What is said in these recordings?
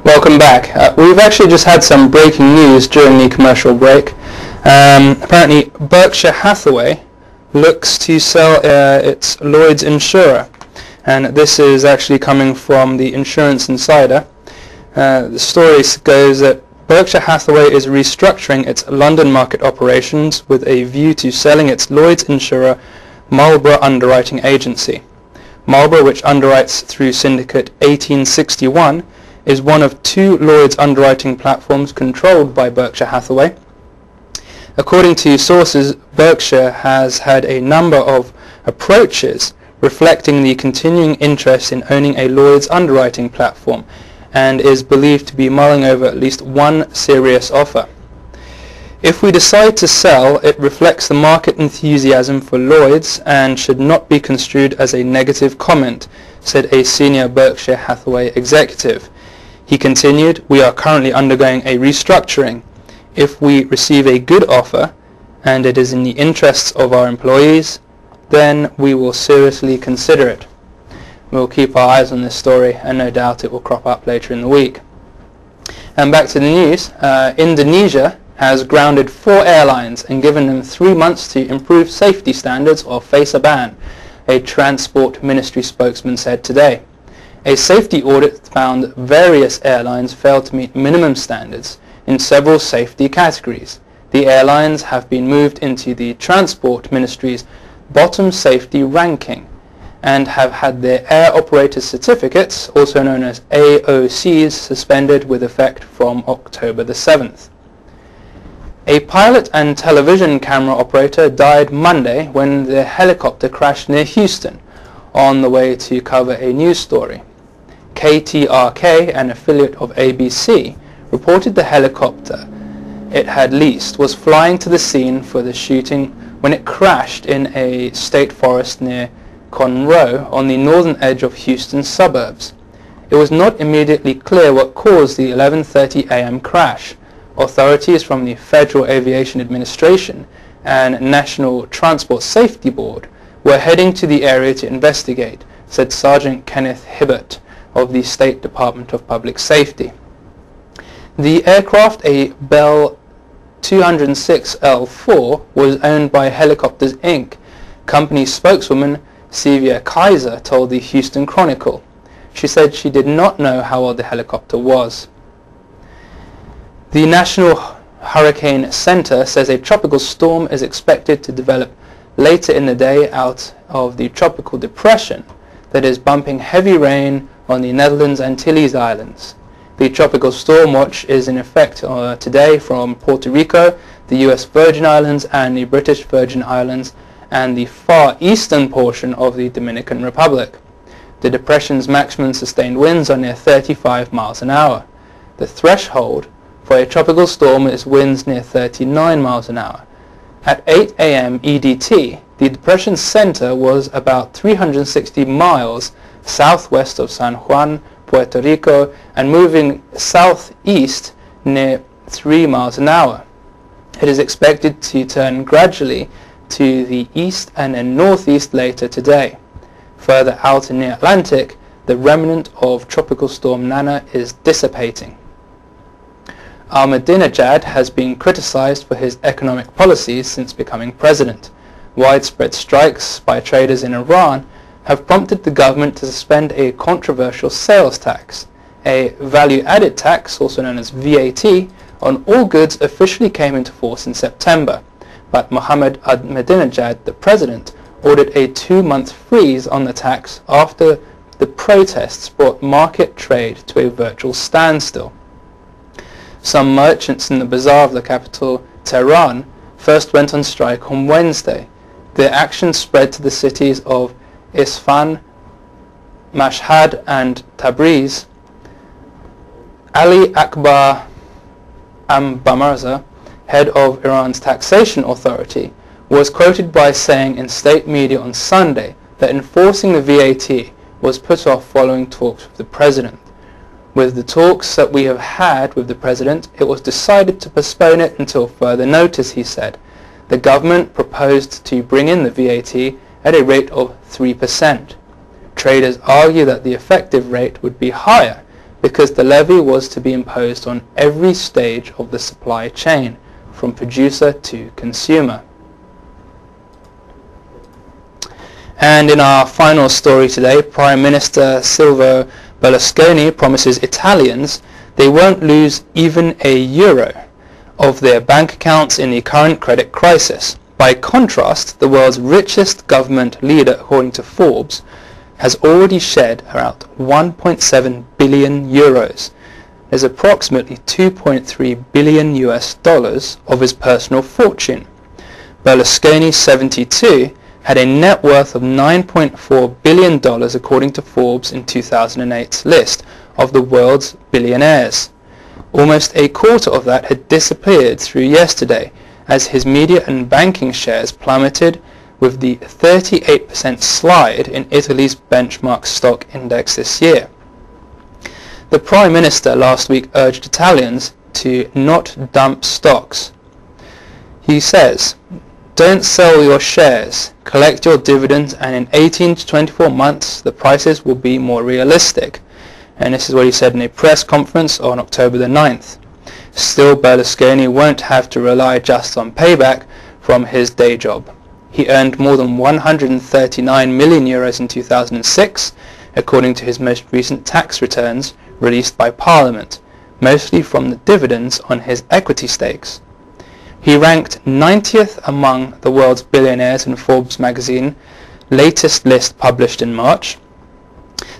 Welcome back. We've actually just had some breaking news during the commercial break. Apparently Berkshire Hathaway looks to sell its Lloyd's insurer, and this is actually coming from the Insurance Insider. The story goes that Berkshire Hathaway is restructuring its London market operations with a view to selling its Lloyd's insurer Marlborough Underwriting Agency. Marlborough, which underwrites through Syndicate 1861, is one of two Lloyd's underwriting platforms controlled by Berkshire Hathaway. According to sources, Berkshire has had a number of approaches reflecting the continuing interest in owning a Lloyd's underwriting platform, and is believed to be mulling over at least one serious offer. If we decide to sell, it reflects the market enthusiasm for Lloyd's and should not be construed as a negative comment, said a senior Berkshire Hathaway executive. He continued, "We are currently undergoing a restructuring. If we receive a good offer, and it is in the interests of our employees, then we will seriously consider it." We'll keep our eyes on this story, and no doubt it will crop up later in the week. And back to the news. Indonesia has grounded 4 airlines and given them 3 months to improve safety standards or face a ban, a Transport Ministry spokesman said today. A safety audit found various airlines failed to meet minimum standards in several safety categories. The airlines have been moved into the Transport Ministry's bottom safety ranking and have had their Air Operator Certificates, also known as AOCs, suspended with effect from October the 7th. A pilot and television camera operator died Monday when their helicopter crashed near Houston on the way to cover a news story. KTRK, an affiliate of ABC, reported the helicopter it had leased was flying to the scene for the shooting when it crashed in a state forest near Conroe on the northern edge of Houston's suburbs. It was not immediately clear what caused the 11:30 a.m. crash. Authorities from the Federal Aviation Administration and National Transport Safety Board were heading to the area to investigate, said Sergeant Kenneth Hibbert of the State Department of Public Safety. The aircraft, a Bell 206L4, was owned by Helicopters Inc. Company spokeswoman Sylvia Kaiser told the Houston Chronicle. She said she did not know how old the helicopter was. The National Hurricane Center says a tropical storm is expected to develop later in the day out of the tropical depression that is bumping heavy rain on the Netherlands Antilles Islands. The tropical storm watch is in effect today from Puerto Rico, the US Virgin Islands and the British Virgin Islands, and the far eastern portion of the Dominican Republic. The depression's maximum sustained winds are near 35 miles an hour. The threshold for a tropical storm is winds near 39 miles an hour. At 8 a.m. EDT, the depression's center was about 360 miles southwest of San Juan, Puerto Rico, and moving southeast near 3 miles an hour. It is expected to turn gradually to the east and then northeast later today. Further out in the Atlantic, the remnant of Tropical Storm Nana is dissipating. Ahmadinejad has been criticized for his economic policies since becoming president. Widespread strikes by traders in Iran have prompted the government to suspend a controversial sales tax, a value-added tax, also known as VAT, on all goods officially came into force in September. But Mohammed Ahmadinejad, the president, ordered a 2-month freeze on the tax after the protests brought market trade to a virtual standstill. Some merchants in the bazaar of the capital, Tehran, first went on strike on Wednesday. Their action spread to the cities of Isfahan, Mashhad and Tabriz. Ali Akbar Ambamarza, head of Iran's taxation authority, was quoted by saying in state media on Sunday that enforcing the VAT was put off following talks with the president. With the talks that we have had with the president, it was decided to postpone it until further notice, he said. The government proposed to bring in the VAT at a rate of 3%. Traders argue that the effective rate would be higher because the levy was to be imposed on every stage of the supply chain, from producer to consumer. And in our final story today, Prime Minister Silvio Berlusconi promises Italians they won't lose even a euro of their bank accounts in the current credit crisis. By contrast, the world's richest government leader, according to Forbes, has already shed around 1.7 billion euros. There's approximately 2.3 billion US dollars of his personal fortune. Berlusconi, 72, had a net worth of $9.4 billion according to Forbes in 2008's list of the world's billionaires. Almost a quarter of that had disappeared through yesterday as his media and banking shares plummeted, with the 38% slide in Italy's benchmark stock index this year. The Prime Minister last week urged Italians to not dump stocks. He says, "Don't sell your shares, collect your dividends, and in 18 to 24 months the prices will be more realistic." And this is what he said in a press conference on October the 9th. Still, Berlusconi won't have to rely just on payback from his day job. He earned more than 139 million euros in 2006, according to his most recent tax returns released by Parliament, mostly from the dividends on his equity stakes. He ranked 90th among the world's billionaires in Forbes magazine latest list published in March.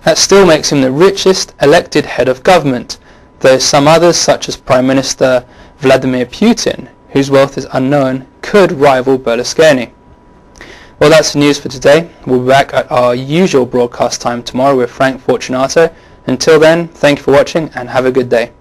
That still makes him the richest elected head of government, though some others, such as Prime Minister Vladimir Putin, whose wealth is unknown, could rival Berlusconi. Well, that's the news for today. We'll be back at our usual broadcast time tomorrow with Frank Fortunato. Until then, thank you for watching and have a good day.